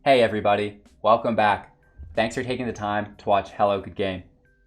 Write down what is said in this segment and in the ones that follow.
Hey everybody, welcome back. Thanks for taking the time to watch Hello Good Game.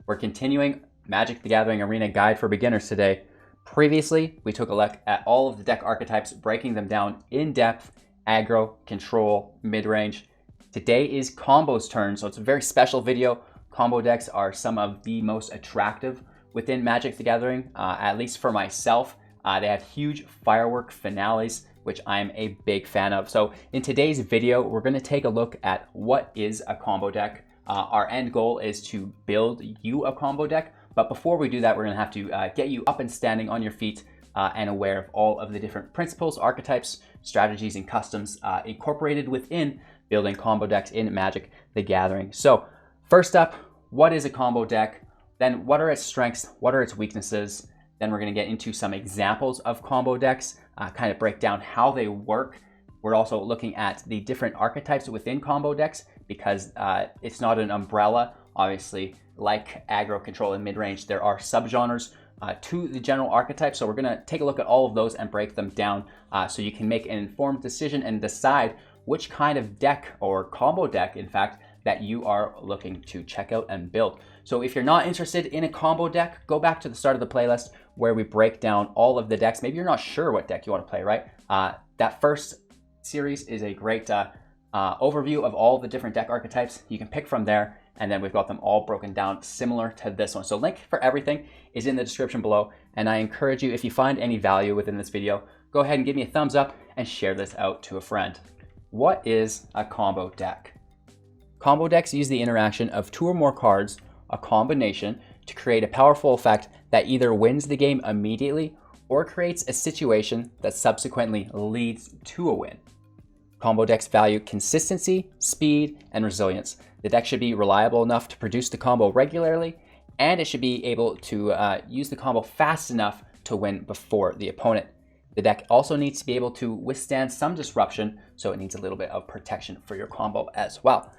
We're continuing Magic the Gathering Arena Guide for Beginners today. Previously, we took a look at all of the deck archetypes, breaking them down in depth: aggro, control, mid-range. Today is Combo's turn, so it's a very special video. Combo decks are some of the most attractive within Magic the Gathering, at least for myself. They have huge firework finales, which I'm a big fan of. So in today's video, we're going to take a look at what is a combo deck. Our end goal is to build you a combo deck. But before we do that, we're going to have to get you up and standing on your feet and aware of all of the different principles, archetypes, strategies, and customs incorporated within building combo decks in Magic the Gathering. So first up, what is a combo deck? Then what are its strengths? What are its weaknesses? Then we're going to get into some examples of combo decks, kind of break down how they work. We're also looking at the different archetypes within combo decks because it's not an umbrella. Obviously, like aggro, control, and mid-range, there are subgenres to the general archetype. So we're going to take a look at all of those and break them down so you can make an informed decision and decide which kind of deck or combo deck, in fact, that you are looking to check out and build. So if you're not interested in a combo deck, go back to the start of the playlist where we break down all of the decks. Maybe you're not sure what deck you want to play, right? That first series is a great overview of all the different deck archetypes. You can pick from there, and then we've got them all broken down similar to this one. So link for everything is in the description below, and I encourage you, if you find any value within this video, go ahead and give me a thumbs up and share this out to a friend. What is a combo deck? Combo decks use the interaction of two or more cards, a combination, to create a powerful effect that either wins the game immediately or creates a situation that subsequently leads to a win. Combo decks value consistency, speed, and resilience. The deck should be reliable enough to produce the combo regularly, and it should be able to use the combo fast enough to win before the opponent. The deck also needs to be able to withstand some disruption, so it needs a little bit of protection for your combo as well.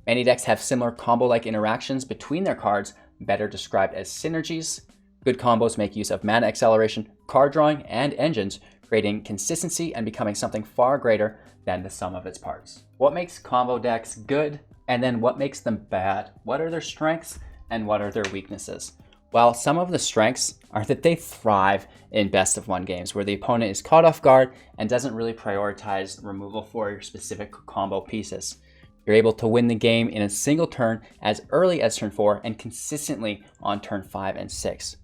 Many decks have similar combo-like interactions between their cards, better described as synergies. Good combos make use of mana acceleration, card drawing, and engines, creating consistency and becoming something far greater than the sum of its parts. What makes combo decks good, and then what makes them bad? What are their strengths, and what are their weaknesses? Well, some of the strengths are that they thrive in best of one games, where the opponent is caught off guard and doesn't really prioritize removal for your specific combo pieces. You're able to win the game in a single turn as early as turn 4 and consistently on turn 5 and 6.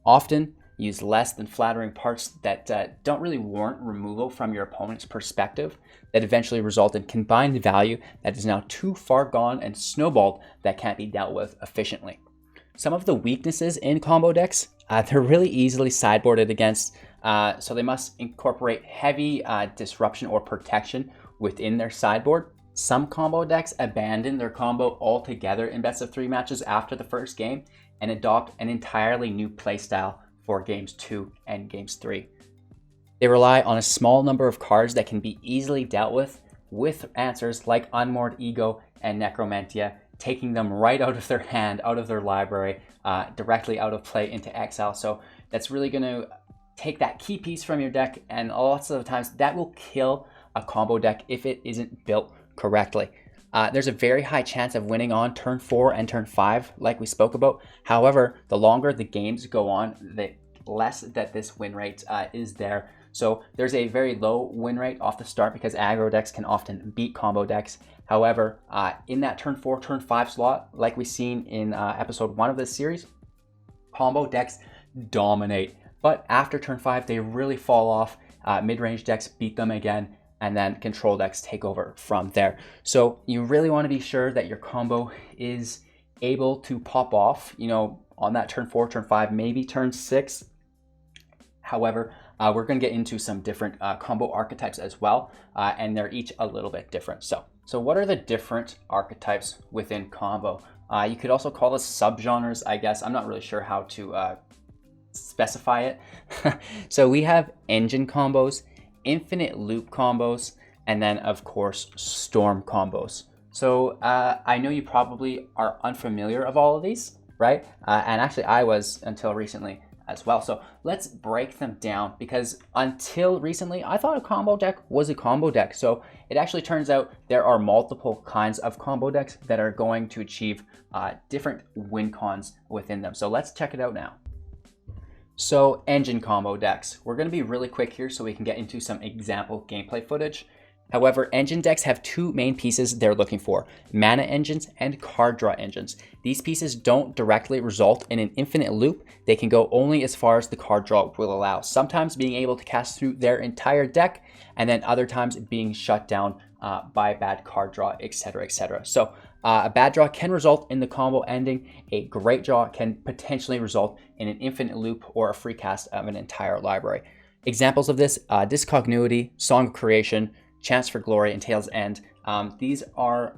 Often use less than flattering parts that don't really warrant removal from your opponent's perspective, that eventually result in combined value that is now too far gone and snowballed that can't be dealt with efficiently. Some of the weaknesses in combo decks, they're really easily sideboarded against, so they must incorporate heavy disruption or protection within their sideboard. Some combo decks abandon their combo altogether in best of 3 matches after the first game and adopt an entirely new playstyle for games 2 and games 3. They rely on a small number of cards that can be easily dealt with answers like Unmoored Ego and Necromantia, taking them right out of their hand, out of their library, directly out of play into exile. So that's really going to take that key piece from your deck, and lots of the times that will kill a combo deck if it isn't built correctly. There's a very high chance of winning on turn 4 and turn 5, like we spoke about. However, the longer the games go on, the less that this win rate is there. So there's a very low win rate off the start because aggro decks can often beat combo decks. However, in that turn 4, turn 5 slot, like we've seen in episode 1 of this series, combo decks dominate. But after turn 5, they really fall off. Mid-range decks beat them again, and then control decks take over from there. So you really want to be sure that your combo is able to pop off, on that turn 4, turn 5, maybe turn 6. However, we're going to get into some different combo archetypes as well, and they're each a little bit different. So what are the different archetypes within combo? You could also call this subgenres, I guess. I'm not really sure how to specify it. So we have engine combos, infinite loop combos, and then of course storm combos. So I know you probably are unfamiliar of all of these, right? And actually I was until recently. as well. So let's break them down, because until recently, I thought a combo deck was a combo deck. So it actually turns out there are multiple kinds of combo decks that are going to achieve different win cons within them. So let's check it out now. So engine combo decks. We're going to be really quick here so we can get into some example gameplay footage. However, engine decks have two main pieces they're looking for: mana engines and card draw engines. These pieces don't directly result in an infinite loop. They can go only as far as the card draw will allow, sometimes being able to cast through their entire deck, and then other times being shut down by bad card draw, etc., etc. So a bad draw can result in the combo ending. A great draw can potentially result in an infinite loop or a free cast of an entire library. Examples of this: Discognuity, Song of Creation, Chance for Glory, and Tale's End. These are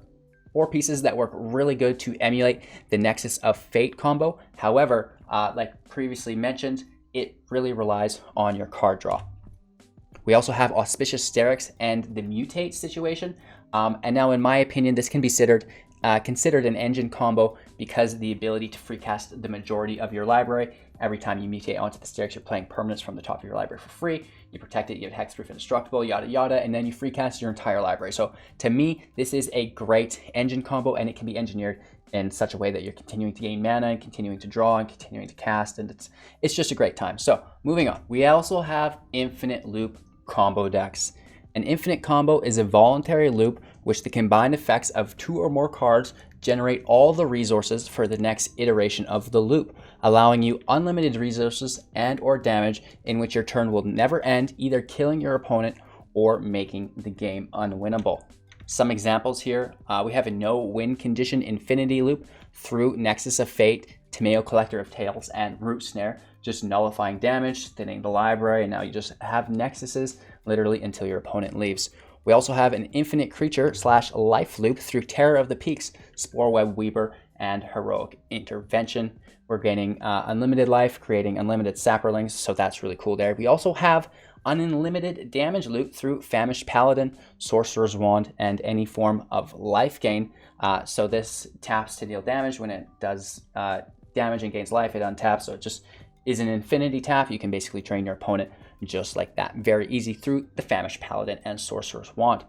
four pieces that work really good to emulate the Nexus of Fate combo. However, like previously mentioned, it really relies on your card draw. We also have Auspicious Sterix and the Mutate situation. And now, in my opinion, this can be considered an engine combo because of the ability to free cast the majority of your library. Every time you mutate onto the Sterix, you're playing permanents from the top of your library for free. You protect it, you have hexproof, indestructible, yada yada, and then you free cast your entire library. So to me, this is a great engine combo, and it can be engineered in such a way that you're continuing to gain mana and continuing to draw and continuing to cast, and it's just a great time. So moving on, we also have infinite loop combo decks. An infinite combo is a voluntary loop which the combined effects of two or more cards generate all the resources for the next iteration of the loop, allowing you unlimited resources and or damage in which your turn will never end, either killing your opponent or making the game unwinnable. Some examples here, we have a no-win condition infinity loop through Nexus of Fate, Tameo Collector of Tales, and Root Snare, just nullifying damage, thinning the library, and now you just have Nexuses literally until your opponent leaves. We also have an infinite creature / life loop through Terror of the Peaks, Sporeweb Weaver, and Heroic Intervention. We're gaining unlimited life, creating unlimited saprolings, so that's really cool there. We also have an unlimited damage loop through Famished Paladin, Sorcerer's Wand, and any form of life gain. So this taps to deal damage. When it does damage and gains life, it untaps, so it just is an infinity tap. You can basically drain your opponent just like that. Very easy through the Famished Paladin and Sorcerer's Wand.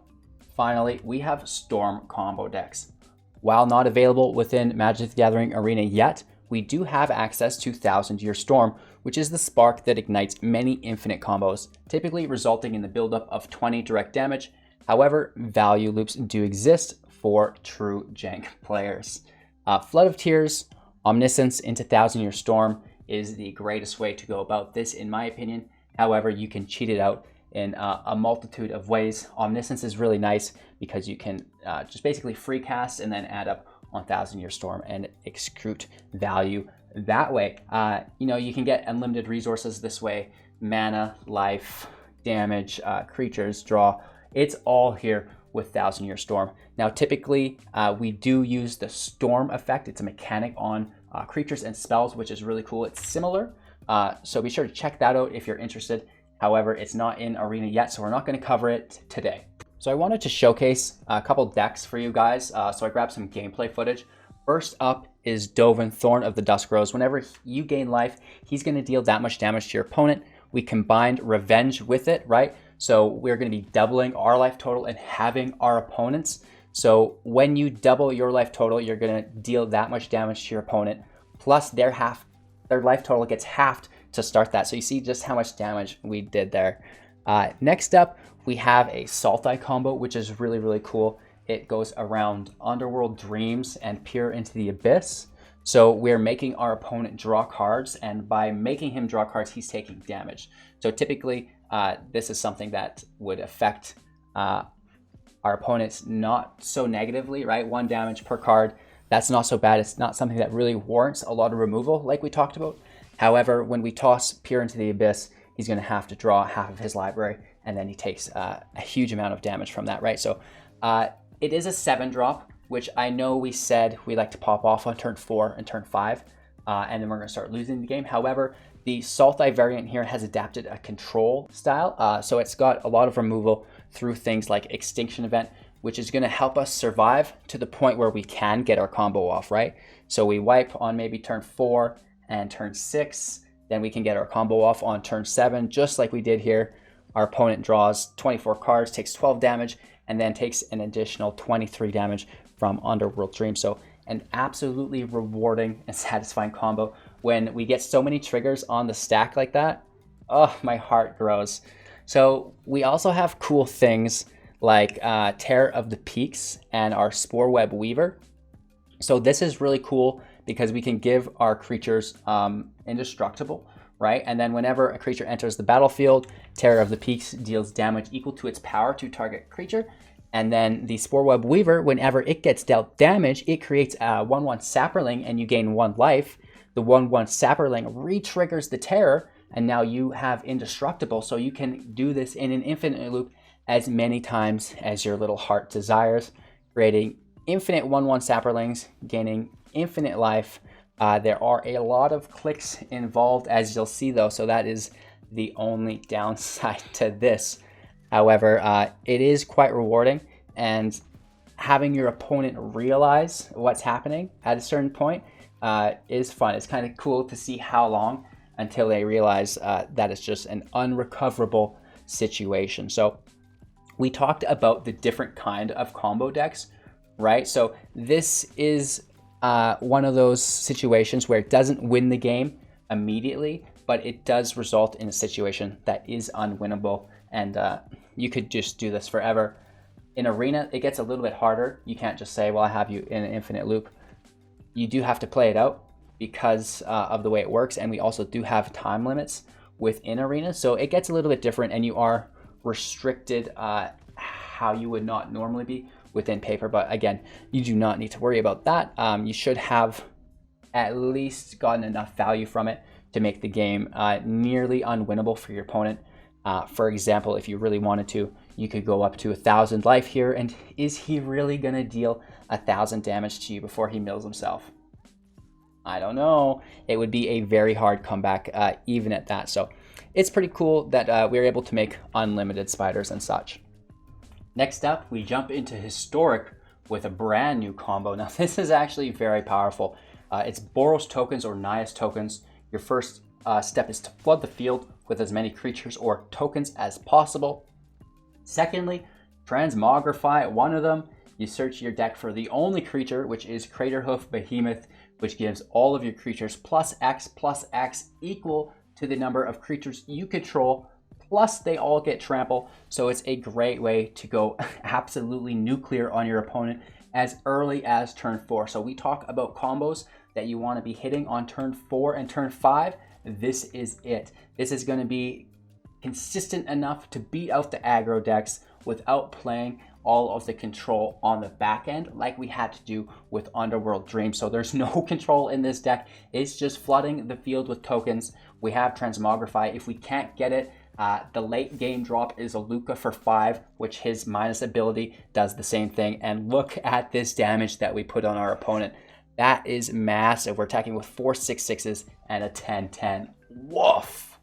Finally, we have Storm combo decks. While not available within Magic the Gathering Arena yet, we do have access to 1000 Year Storm, which is the spark that ignites many infinite combos, typically resulting in the buildup of 20 direct damage. However, value loops do exist for true jank players. Flood of Tears, Omniscience into 1000 Year Storm is the greatest way to go about this, in my opinion. However, you can cheat it out in a multitude of ways. Omniscience is really nice because you can just basically free cast and then add up 1000 Year Storm and excrete value that way. You can get unlimited resources this way: mana, life, damage, creatures, draw. It's all here with 1000 Year Storm. Now, typically, we do use the Storm effect. It's a mechanic on creatures and spells, which is really cool. It's similar, so be sure to check that out if you're interested. However, it's not in Arena yet, so we're not going to cover it today. So I wanted to showcase a couple decks for you guys, so I grabbed some gameplay footage. First up is Dovin, Thorn of the Dusk Rose. Whenever you gain life, he's going to deal that much damage to your opponent. We combined Revenge with it, right? So we're going to be doubling our life total and having our opponents. So when you double your life total, you're going to deal that much damage to your opponent, plus their life total gets halved to start that. So you see just how much damage we did there. Next up, we have a Sultai combo, which is really, really cool. It goes around Underworld Dreams and Peer into the Abyss. So we're making our opponent draw cards, and by making him draw cards, he's taking damage. So typically, this is something that would affect our opponents not so negatively, right? 1 damage per card. That's not so bad. It's not something that really warrants a lot of removal like we talked about. However, when we toss Peer into the Abyss, he's going to have to draw half of his library, and then he takes a huge amount of damage from that, right? So it is a 7-drop, which I know we said we like to pop off on turn 4 and turn 5, and then we're going to start losing the game. However, the Sultai variant here has adapted a control style, so it's got a lot of removal through things like Extinction Event, which is going to help us survive to the point where we can get our combo off, right? So we wipe on maybe turn 4 and turn 6, then we can get our combo off on turn 7, just like we did here. Our opponent draws 24 cards, takes 12 damage, and then takes an additional 23 damage from Underworld Dream. So an absolutely rewarding and satisfying combo. When we get so many triggers on the stack like that, oh, my heart grows. So we also have cool things like Terror of the Peaks and our Spore Web Weaver. So this is really cool because we can give our creatures indestructible, right? And then whenever a creature enters the battlefield, Terror of the Peaks deals damage equal to its power to target creature. And then the Spore Web Weaver, whenever it gets dealt damage, it creates a 1/1 Sapperling and you gain 1 life. The 1/1 Sapperling re-triggers the Terror, and now you have indestructible. So you can do this in an infinite loop as many times as your little heart desires, creating infinite 1/1 Sapperlings, gaining infinite life. There are a lot of clicks involved, as you'll see though, so that is the only downside to this. However, it is quite rewarding, and having your opponent realize what's happening at a certain point is fun. It's kind of cool to see how long until they realize that it's just an unrecoverable situation. So we talked about the different kind of combo decks, right? So this is one of those situations where it doesn't win the game immediately, but it does result in a situation that is unwinnable, and you could just do this forever. In Arena, it gets a little bit harder. You can't just say, well, I have you in an infinite loop. You do have to play it out because of the way it works, and we also do have time limits within Arena, so it gets a little bit different, and you are restricted how you would not normally be within paper. But again, you do not need to worry about that. You should have at least gotten enough value from it to make the game nearly unwinnable for your opponent. For example, if you really wanted to, you could go up to 1,000 life here, and is he really gonna deal 1,000 damage to you before he mills himself? I don't know. It would be a very hard comeback even at that. So it's pretty cool that we're able to make unlimited spiders and such. Next up, we jump into Historic with a brand new combo. Now this is actually very powerful. It's Boros tokens or Nihilus tokens. Your first step is to flood the field with as many creatures or tokens as possible. Secondly, transmogrify one of them. You search your deck for the only creature, which is Craterhoof Behemoth, which gives all of your creatures +X equal to the number of creatures you control, plus they all get trample. So it's a great way to go absolutely nuclear on your opponent as early as turn 4. So we talk about combos that you want to be hitting on turn 4 and turn 5. This is it. This is going to be consistent enough to beat out the aggro decks without playing all of the control on the back end like we had to do with Underworld Dream. So there's no control in this deck. It's just flooding the field with tokens. We have Transmogrify. If we can't get it, the late game drop is a Luca for 5, which his minus ability does the same thing. And look at this damage that we put on our opponent. That is massive. We're attacking with 4 6/6s and a 10/10. Woof!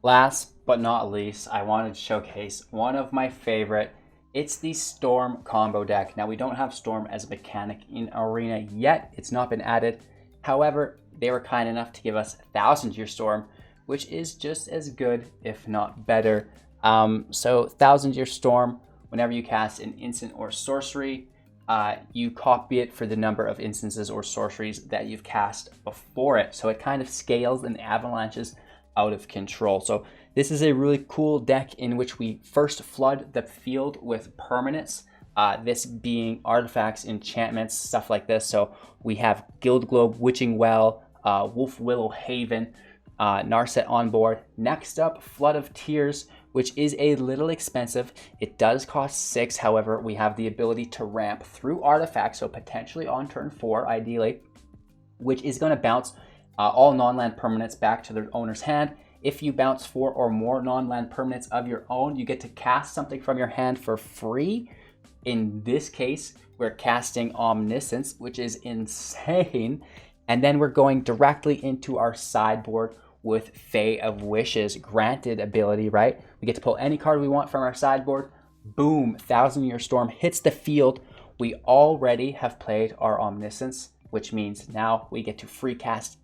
Last but not least, I wanted to showcase one of my favorite. It's the Storm combo deck. Now we don't have Storm as a mechanic in Arena yet. It's not been added. However, they were kind enough to give us 1,000 Year Storm, which is just as good, if not better. So 1,000 Year Storm, whenever you cast an instant or sorcery, you copy it for the number of instances or sorceries that you've cast before it. So it kind of scales and avalanches out of control. So this is a really cool deck in which we first flood the field with permanents, this being artifacts, enchantments, stuff like this. So we have Guild Globe, Witching Well, Wolf Willow Haven, Narset on board. Next up, Flood of Tears, which is a little expensive. It does cost 6. However, we have the ability to ramp through artifacts, so potentially on turn 4, ideally, which is going to bounce all non-land permanents back to their owner's hand. If you bounce 4 or more non-land permanents of your own, you get to cast something from your hand for free. In this case, we're casting Omniscience, which is insane. And then we're going directly into our sideboard with Fae of Wishes, granted ability, right? We get to pull any card we want from our sideboard. Boom, 1,000 Year Storm hits the field. We already have played our Omniscience, which means now we get to free cast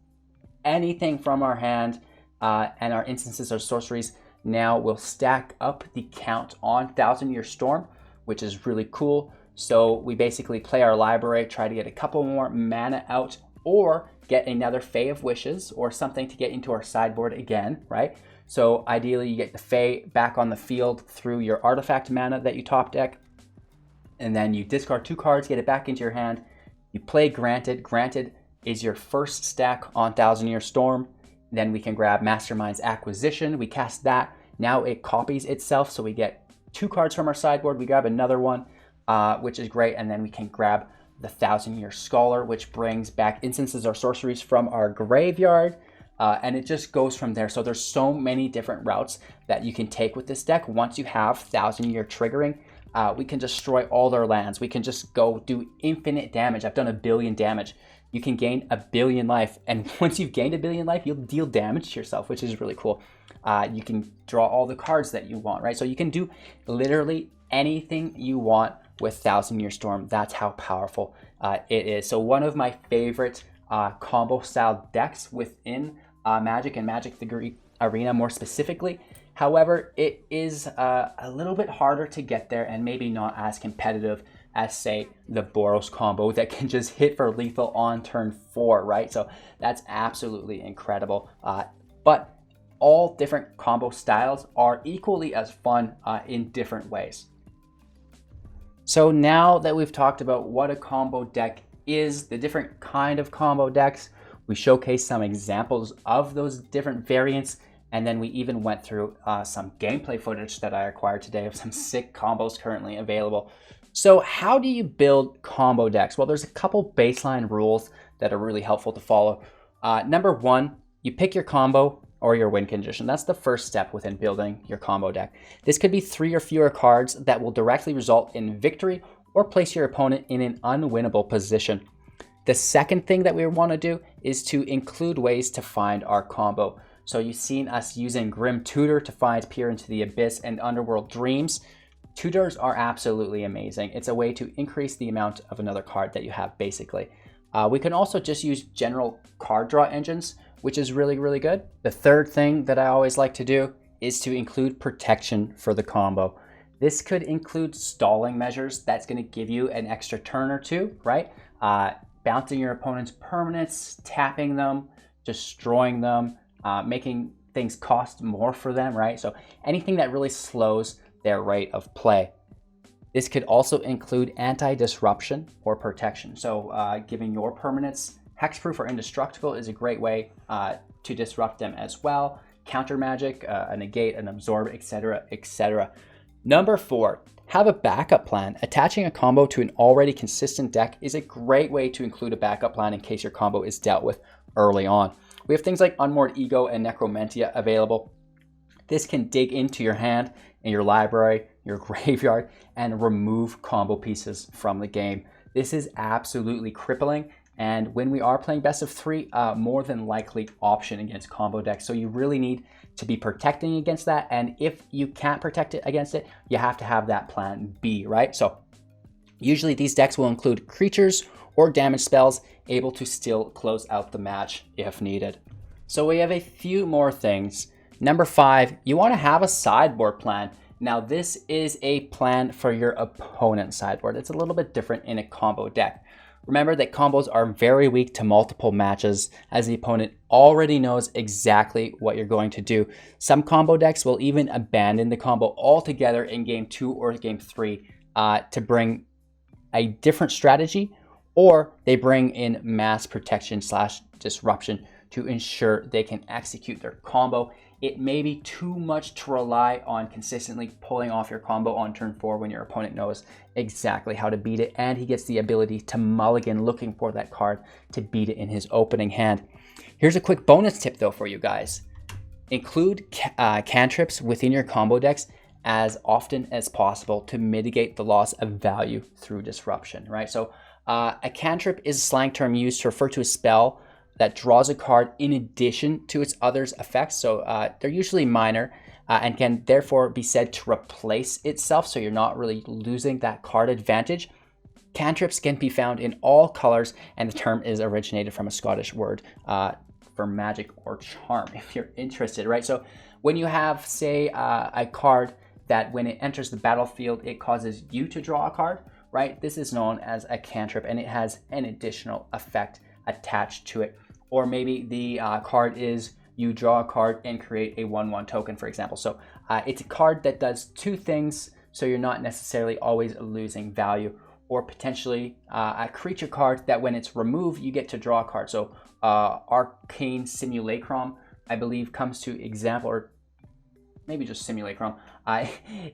anything from our hand, and our instances or sorceries now will stack up the count on Thousand Year Storm, which is really cool. So we basically play our library, try to get a couple more mana out, or get another Fae of Wishes or something to get into our sideboard again, right? So ideally you get the Fae back on the field through your artifact mana that you top deck, and then you discard 2 cards, get it back into your hand. You play Granted. Granted is your first stack on Thousand Year Storm. Then we can grab Mastermind's Acquisition. We cast that. Now it copies itself, so we get 2 cards from our sideboard. We grab another one, which is great, and then we can grab the Thousand Year Scholar, which brings back instances or sorceries from our graveyard, and it just goes from there. So there's so many different routes that you can take with this deck. Once you have Thousand Year triggering, we can destroy all their lands. We can just go do infinite damage. I've done 1 billion damage. You can gain 1 billion life, and once you've gained 1 billion life, you'll deal damage to yourself, which is really cool. You can draw all the cards that you want, right? So you can do literally anything you want with Thousand Year Storm. That's how powerful it is. So one of my favorite combo style decks within Magic and Magic the Arena more specifically. However, it is a little bit harder to get there and maybe not as competitive as, say, the Boros combo that can just hit for lethal on turn 4, right? So that's absolutely incredible. But all different combo styles are equally as fun in different ways. So now that we've talked about what a combo deck is, the different kind of combo decks, we showcased some examples of those different variants, and then we even went through some gameplay footage that I acquired today of some sick combos currently available. So how do you build combo decks? Well, there's a couple baseline rules that are really helpful to follow. Number 1, you pick your combo or your win condition. That's the first step within building your combo deck. This could be 3 or fewer cards that will directly result in victory or place your opponent in an unwinnable position. The second thing that we want to do is to include ways to find our combo. So you've seen us using Grim Tutor to find Peer into the Abyss and Underworld Dreams. Tutors are absolutely amazing. It's a way to increase the amount of another card that you have, basically. We can also just use general card draw engines, which is really, really good. The third thing that I always like to do is to include protection for the combo. This could include stalling measures. That's going to give you an extra turn or 2, right? Bouncing your opponent's permanents, tapping them, destroying them, making things cost more for them, right? So anything that really slows their rate of play. This could also include anti-disruption or protection. So giving your permanents hexproof or indestructible is a great way to disrupt them as well. Counter magic, a negate, an absorb, etc., etc. Number 4, have a backup plan. Attaching a combo to an already consistent deck is a great way to include a backup plan in case your combo is dealt with early on. We have things like Unmoored Ego and Necromentia available. This can dig into your hand and your library, your graveyard, and remove combo pieces from the game. This is absolutely crippling, and when we are playing best of 3, more than likely option against combo decks. So you really need to be protecting against that, and if you can't protect it against it, you have to have that plan B, right? So usually these decks will include creatures or damage spells able to still close out the match if needed. So we have a few more things. Number 5, you want to have a sideboard plan. Now this is a plan for your opponent's sideboard. It's a little bit different in a combo deck. Remember that combos are very weak to multiple matches, as the opponent already knows exactly what you're going to do. Some combo decks will even abandon the combo altogether in game 2 or game 3 to bring a different strategy, or they bring in mass protection / disruption to ensure they can execute their combo. It may be too much to rely on consistently pulling off your combo on turn 4 when your opponent knows exactly how to beat it, and he gets the ability to mulligan looking for that card to beat it in his opening hand. Here's a quick bonus tip though for you guys. Include cantrips within your combo decks as often as possible to mitigate the loss of value through disruption, right? So a cantrip is a slang term used to refer to a spell that draws a card in addition to its other's effects. So they're usually minor and can therefore be said to replace itself, so you're not really losing that card advantage. Cantrips can be found in all colors, and the term is originated from a Scottish word for Magic or Charm if you're interested, right? So when you have, say, a card that when it enters the battlefield, it causes you to draw a card, right? This is known as a cantrip, and it has an additional effect attached to it. Or maybe the card is you draw a card and create a 1/1 token, for example. So it's a card that does two things, so you're not necessarily always losing value. Or potentially a creature card that when it's removed, you get to draw a card. So Arcane Simulacrum, I believe, comes to example, or maybe just Simulacrum.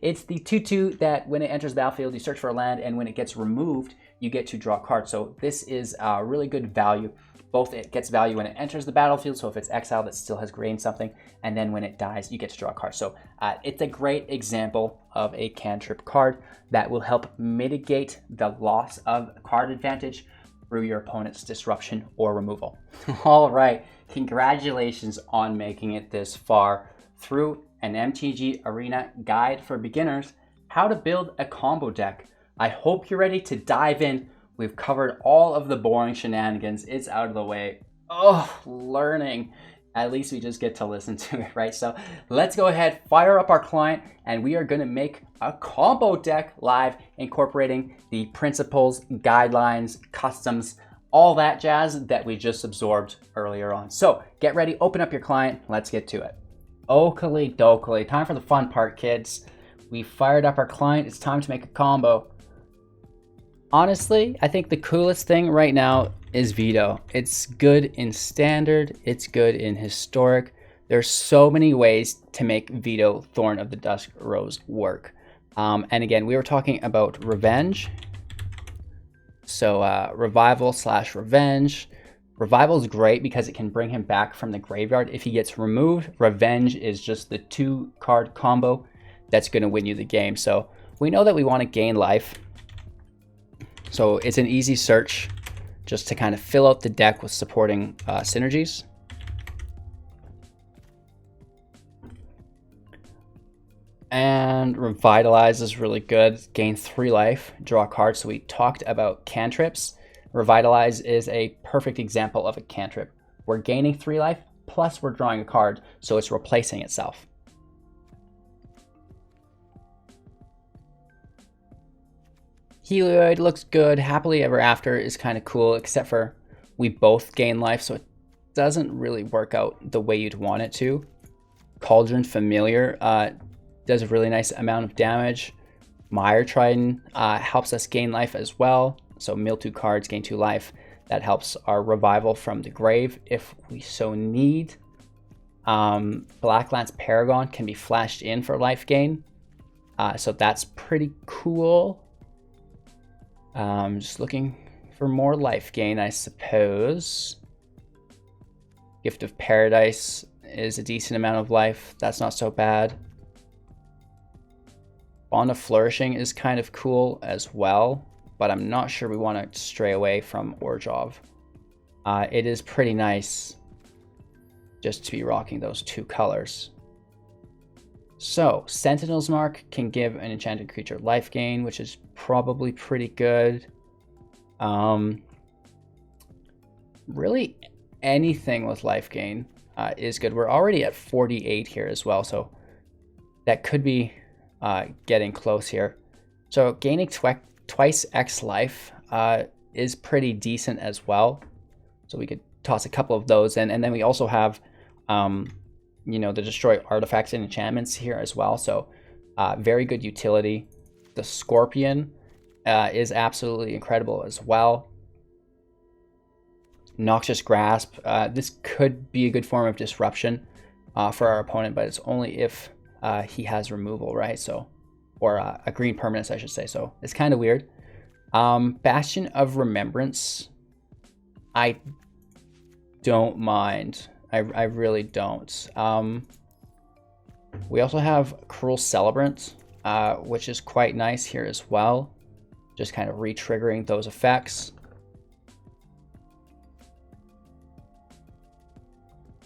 It's the 2/2 that when it enters the battlefield, you search for a land, and when it gets removed, you get to draw a card. So this is really good value. Both it gets value when it enters the battlefield, so if it's exiled, it still has gained something, and then when it dies, you get to draw a card. So it's a great example of a cantrip card that will help mitigate the loss of card advantage through your opponent's disruption or removal. All right, congratulations on making it this far through an MTG Arena guide for beginners, how to build a combo deck. I hope you're ready to dive in. We've covered all of the boring shenanigans. It's out of the way. Oh, learning. At least we just get to listen to it, right? So let's go ahead, fire up our client, and we are gonna make a combo deck live, incorporating the principles, guidelines, customs, all that jazz that we just absorbed earlier on. So get ready, open up your client, let's get to it. Oakley dokley, time for the fun part, kids. We fired up our client, it's time to make a combo. Honestly, I think the coolest thing right now is Veto. It's good in Standard, it's good in Historic. There's so many ways to make Veto Thorn of the Dusk Rose work. And again, we were talking about Revenge. So Revival/Revenge. Revival is great because it can bring him back from the graveyard. If he gets removed, Revenge is just the 2-card combo that's going to win you the game. So we know that we want to gain life. So it's an easy search just to kind of fill out the deck with supporting synergies. And Revitalize is really good. Gain 3 life, draw a card. So we talked about cantrips. Revitalize is a perfect example of a cantrip. We're gaining 3 life, plus we're drawing a card, so it's replacing itself. Helioid looks good. Happily Ever After is kind of cool, except for we both gain life, so it doesn't really work out the way you'd want it to. Cauldron Familiar does a really nice amount of damage. Mire Trident helps us gain life as well. So mill 2 cards, gain 2 life. That helps our revival from the grave if we so need. Black Lance Paragon can be flashed in for life gain. So that's pretty cool. Just looking for more life gain, I suppose. Gift of Paradise is a decent amount of life. That's not so bad. Bond of Flourishing is kind of cool as well, but I'm not sure we want to stray away from Orjov. It is pretty nice just to be rocking those 2 colors. So, Sentinel's Mark can give an enchanted creature life gain, which is probably pretty good. Really, anything with life gain is good. We're already at 48 here as well, so that could be getting close here. So, gaining twice X life is pretty decent as well. So, we could toss a couple of those in, and then we also have you know, the destroy artifacts and enchantments here as well. So very good utility. The Scorpion is absolutely incredible as well. Noxious Grasp. This could be a good form of disruption for our opponent, but it's only if he has removal, right? So, or a green permanence, I should say. So it's kind of weird. Bastion of Remembrance. I don't mind. I really don't. We also have Cruel Celebrant, which is quite nice here as well. Just kind of re-triggering those effects.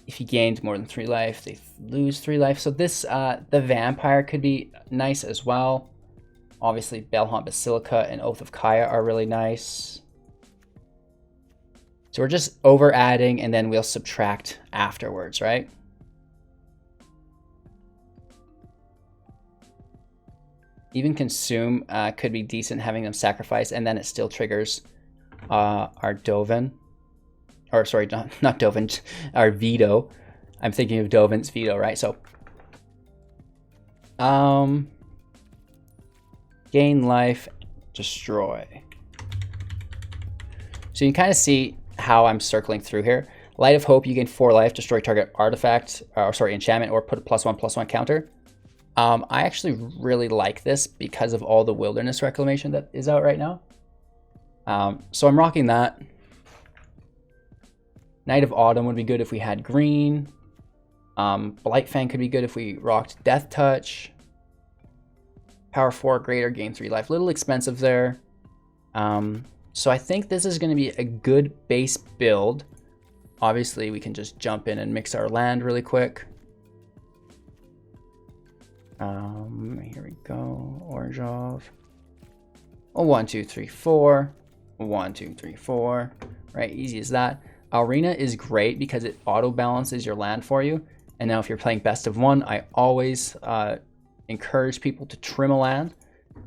If he gained more than 3 life, they lose 3 life. So this, the Vampire could be nice as well. Obviously, Bellhaunt Basilica and Oath of Kaya are really nice. So we're just over adding and then we'll subtract afterwards, right? Even consume could be decent, having them sacrifice, and then it still triggers our Dovin. Or sorry, not Dovin, our Veto. I'm thinking of Dovin's Veto, right? So gain life, destroy. So you can kind of see how I'm circling through here. Light of Hope, you gain 4 life, destroy target artifact, or sorry, enchantment, or put a +1/+1 counter. I actually really like this because of all the wilderness reclamation that is out right now. So I'm rocking that. Night of Autumn would be good if we had green. Blightfang could be good if we rocked Death Touch. Power 4 greater, gain 3 life. Little expensive there. So I think this is going to be a good base build. Obviously, we can just jump in and mix our land really quick. Here we go. Orange off. Oh, 1, 2, 3, 4. 1, 2, 3, 4. Right, easy as that. Arena is great because it auto balances your land for you. And now if you're playing best of 1, I always encourage people to trim a land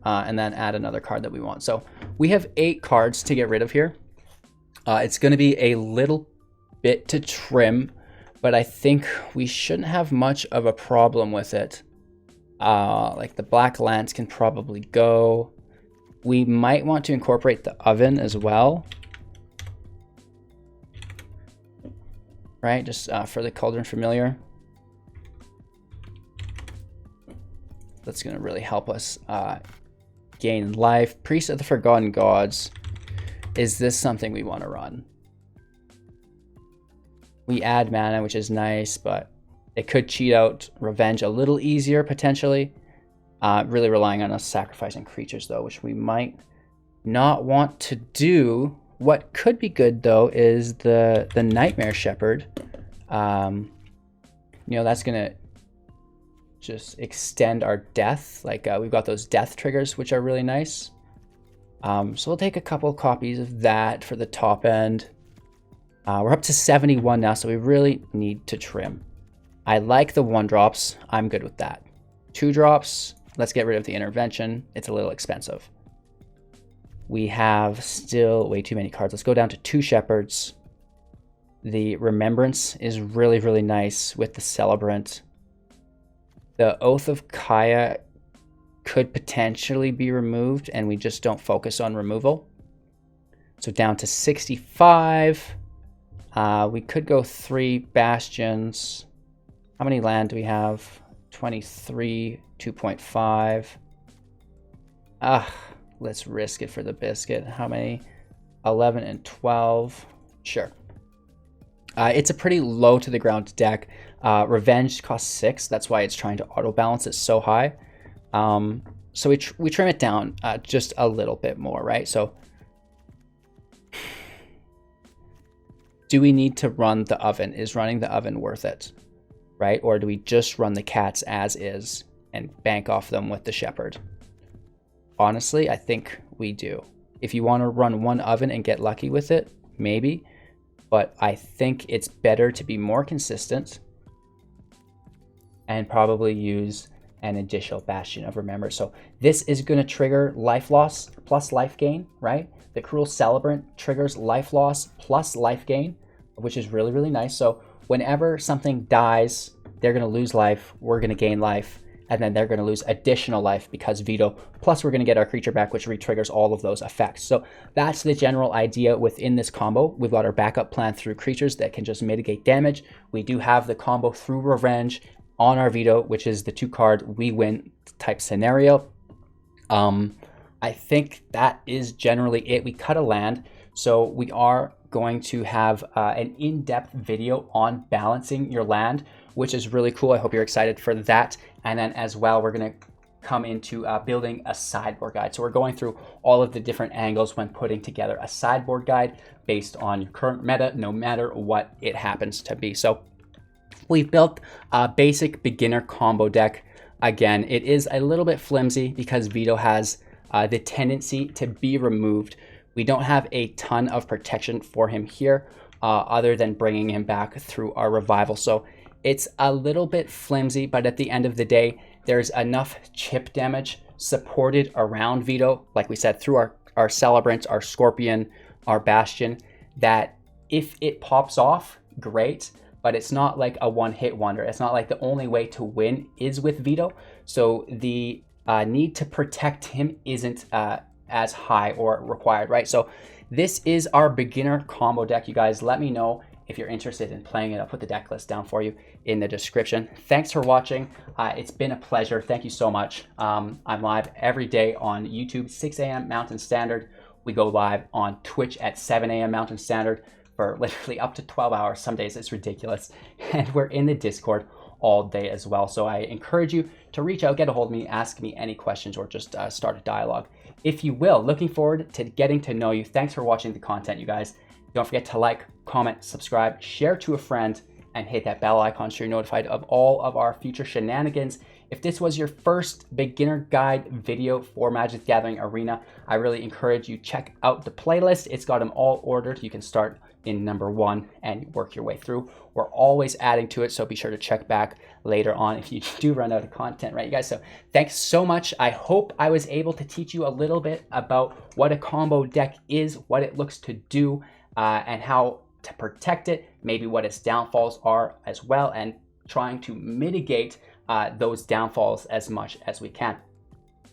and then add another card that we want. So we have 8 cards to get rid of here. It's going to be a little bit to trim, but I think we shouldn't have much of a problem with it. Like the Black Lance can probably go. We might want to incorporate the Oven as well. Right, just for the Cauldron Familiar. That's going to really help us gain life. Priest of the Forgotten Gods. Is this something we want to run? We add mana, which is nice, but it could cheat out Revenge a little easier, potentially. Really relying on us sacrificing creatures, though, which we might not want to do. What could be good, though, is the Nightmare Shepherd. You know, that's going to just extend our death. Like, we've got those death triggers, which are really nice. So we'll take a couple copies of that for the top end. We're up to 71 now, so we really need to trim. I like the 1-drops. I'm good with that. 2-drops. Let's get rid of the Intervention. It's a little expensive. We have still way too many cards. Let's go down to 2 Shepherds. The Remembrance is really, really nice with the Celebrant. The Oath of Kaya could potentially be removed, and we just don't focus on removal. So down to 65. We could go 3 Bastions. How many land do we have? 23, 2.5. Let's risk it for the biscuit. How many? 11 and 12. Sure. It's a pretty low to the ground deck. Revenge costs 6. That's why it's trying to auto balance it so high. So we trim it down just a little bit more, right? So do we need to run the Oven? Is running the Oven worth it? Right? Or do we just run the cats as is and bank off them with the Shepherd? Honestly, I think we do. If you want to run 1 Oven and get lucky with it, maybe. But I think it's better to be more consistent and probably use an additional Bastion of Remembrance. So this is going to trigger life loss plus life gain, right? The Cruel Celebrant triggers life loss plus life gain, which is really, really nice. So whenever something dies, they're going to lose life, we're going to gain life, and then they're going to lose additional life because Veto, plus we're going to get our creature back, which re-triggers all of those effects. So that's the general idea within this combo. We've got our backup plan through creatures that can just mitigate damage. We do have the combo through Revenge on our Veto, which is the 2-card we win type scenario. I think that is generally it. We cut a land, so we are going to have an in-depth video on balancing your land, which is really cool. I hope you're excited for that. And then as well, we're going to come into building a sideboard guide. So we're going through all of the different angles when putting together a sideboard guide based on your current meta, no matter what it happens to be. So we've built a basic beginner combo deck. Again, it is a little bit flimsy because Veto has the tendency to be removed We don't have a ton of protection for him here, other than bringing him back through our revival. So it's a little bit flimsy, but at the end of the day, there's enough chip damage supported around Vito, like we said, through our Celebrant, our Scorpion, our Bastion, that if it pops off, great, but it's not like a one-hit wonder. It's not like the only way to win is with Vito. So the need to protect him isn't as high or required, right? So this is our beginner combo deck, you guys. Let me know if you're interested in playing it. I'll put the deck list down for you in the description. Thanks for watching. It's been a pleasure. Thank you so much. I'm live every day on YouTube, 6 a.m. Mountain Standard. We go live on Twitch at 7 a.m. Mountain Standard for literally up to 12 hours. Some days it's ridiculous. And we're in the Discord all day as well. So I encourage you to reach out, get a hold of me, ask me any questions, or just start a dialogue, if you will. Looking forward to getting to know you. Thanks for watching the content, you guys. Don't forget to like, comment, subscribe, share to a friend, and hit that bell icon so you're notified of all of our future shenanigans. If this was your first beginner guide video for Magic the Gathering Arena, I really encourage you check out the playlist. It's got them all ordered. You can start in number 1 and work your way through. We're always adding to it, so be sure to check back later on if you do run out of content, right, you guys? So thanks so much. I hope I was able to teach you a little bit about what a combo deck is, what it looks to do, and how to protect it, maybe what its downfalls are as well, and trying to mitigate those downfalls as much as we can.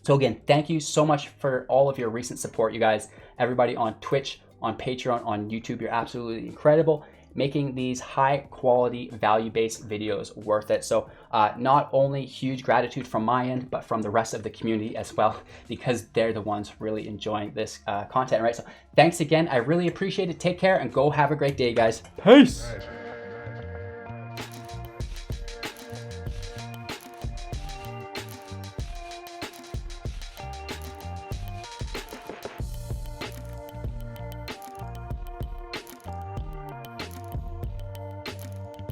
So again, thank you so much for all of your recent support, you guys. Everybody on Twitch, on Patreon, on YouTube, you're absolutely incredible, making these high quality value-based videos worth it. So not only huge gratitude from my end, but from the rest of the community as well, because they're the ones really enjoying this content, right? So thanks again. I really appreciate it. Take care and go have a great day, guys. Peace.